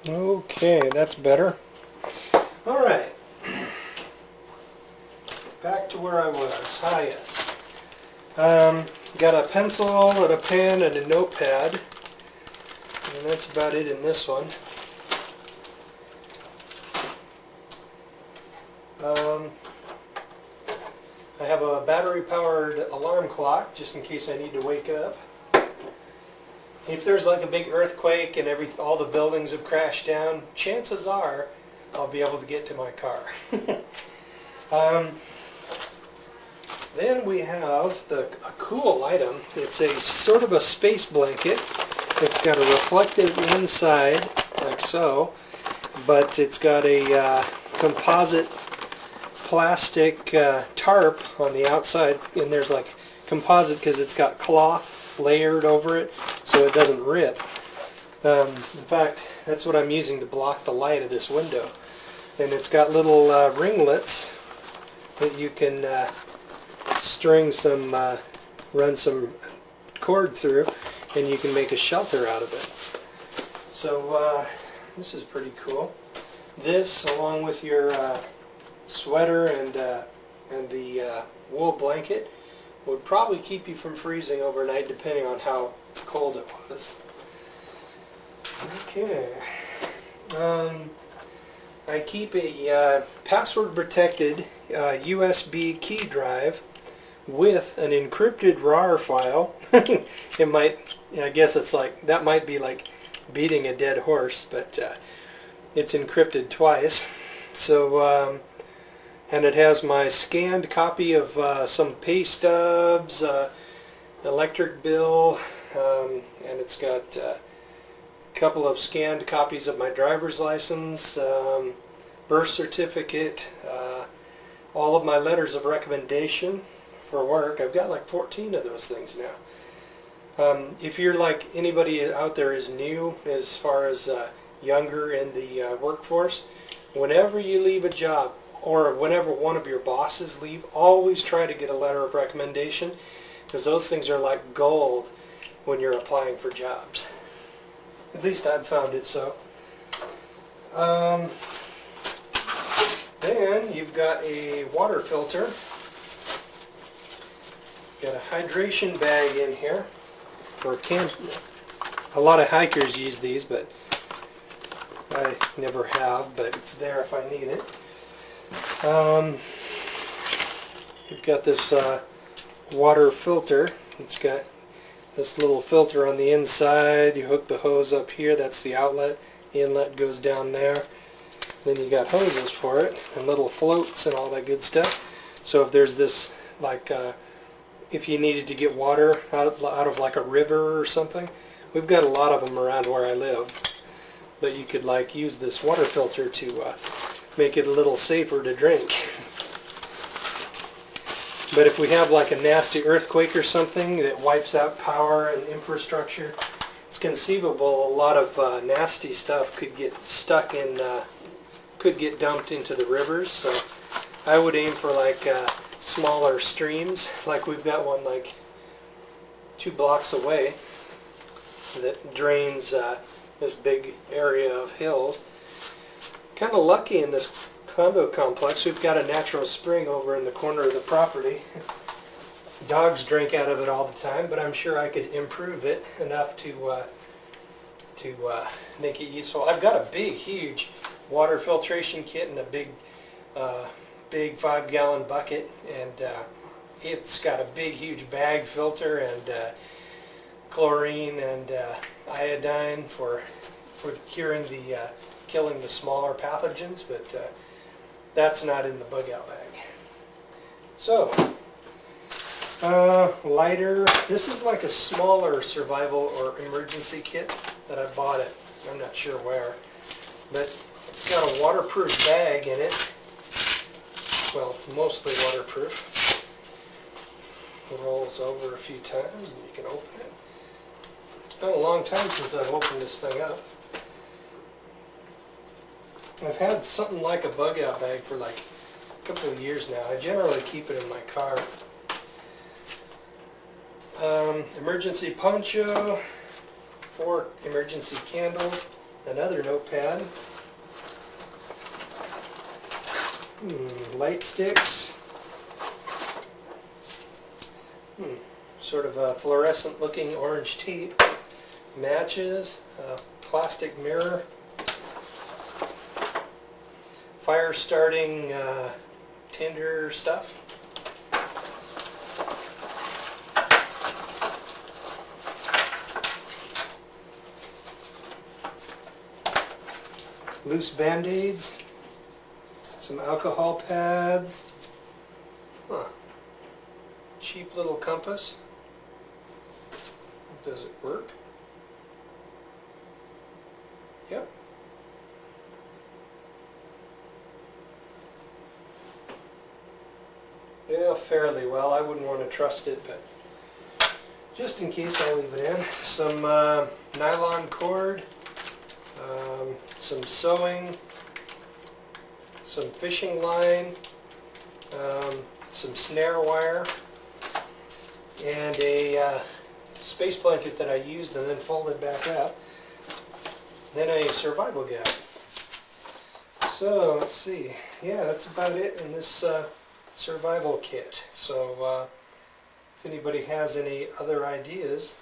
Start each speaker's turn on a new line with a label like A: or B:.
A: Okay, that's better. Alright. Back to where I was. Ah, yes. Got a pencil and a pen and a notepad. And that's about it in this one. I have a battery-powered alarm clock just in case I need to wake up. If there's like a big earthquake and all the buildings have crashed down, chances are I'll be able to get to my car. Then we have a cool item. It's a sort of a space blanket. It's got a reflective inside, like so, but it's got a composite plastic tarp on the outside, and there's like composite because it's got cloth layered over it so it doesn't rip. In fact, that's what I'm using to block the light of this window. And it's got little ringlets that you can string some, run some cord through, and you can make a shelter out of it. So this is pretty cool. This, along with your sweater and the wool blanket, would probably keep you from freezing overnight, depending on how cold it was. Okay. I keep a password-protected USB key drive with an encrypted RAR file. It might, I guess it's like, that might be like beating a dead horse, but it's encrypted twice. So, and it has my scanned copy of some pay stubs, electric bill, and it's got a couple of scanned copies of my driver's license, birth certificate, all of my letters of recommendation for work. I've got like 14 of those things now. If you're like anybody out there is new as far as younger in the workforce, whenever you leave a job or whenever one of your bosses leave, always try to get a letter of recommendation, because those things are like gold when you're applying for jobs. At least I've found it so. Then you've got a water filter. Got a hydration bag in here for camp. A lot of hikers use these, but I never have, but it's there if I need it. You've got this water filter. It's got this little filter on the inside. You hook the hose up here. That's the outlet. The inlet goes down there. Then you got hoses for it and little floats and all that good stuff. So if there's this, like, if you needed to get water out of like a river or something, we've got a lot of them around where I live. But you could like use this water filter to make it a little safer to drink. But if we have like a nasty earthquake or something that wipes out power and infrastructure, it's conceivable a lot of nasty stuff could get stuck in, could get dumped into the rivers. So I would aim for like smaller streams. Like we've got one like 2 blocks away that drains this big area of hills. Kind of lucky in this condo complex. We've got a natural spring over in the corner of the property. Dogs drink out of it all the time, but I'm sure I could improve it enough to make it useful. I've got a big, huge water filtration kit and a big 5-gallon bucket, and it's got a big, huge bag filter and chlorine and iodine for curing the killing the smaller pathogens, but that's not in the bug out bag. So, lighter. This is like a smaller survival or emergency kit that I bought it. I'm not sure where, but it's got a waterproof bag in it. Well, mostly waterproof. It rolls over a few times and you can open it. It's been a long time since I've opened this thing up. I've had something like a bug out bag for like a couple of years now. I generally keep it in my car. Emergency poncho, 4 emergency candles, Another notepad. Light sticks. Sort of a fluorescent looking orange tape. Matches. Plastic mirror. Fire starting tinder stuff. Loose band-aids. Some alcohol pads. Cheap little compass. Does it work? Yep. Yeah, fairly well. I wouldn't want to trust it, but just in case I'll leave it in. Some nylon cord, some sewing, some fishing line, some snare wire, and a space blanket that I used and then folded back up, then a survival gap. So let's see, yeah, that's about it in this survival kit. So if anybody has any other ideas,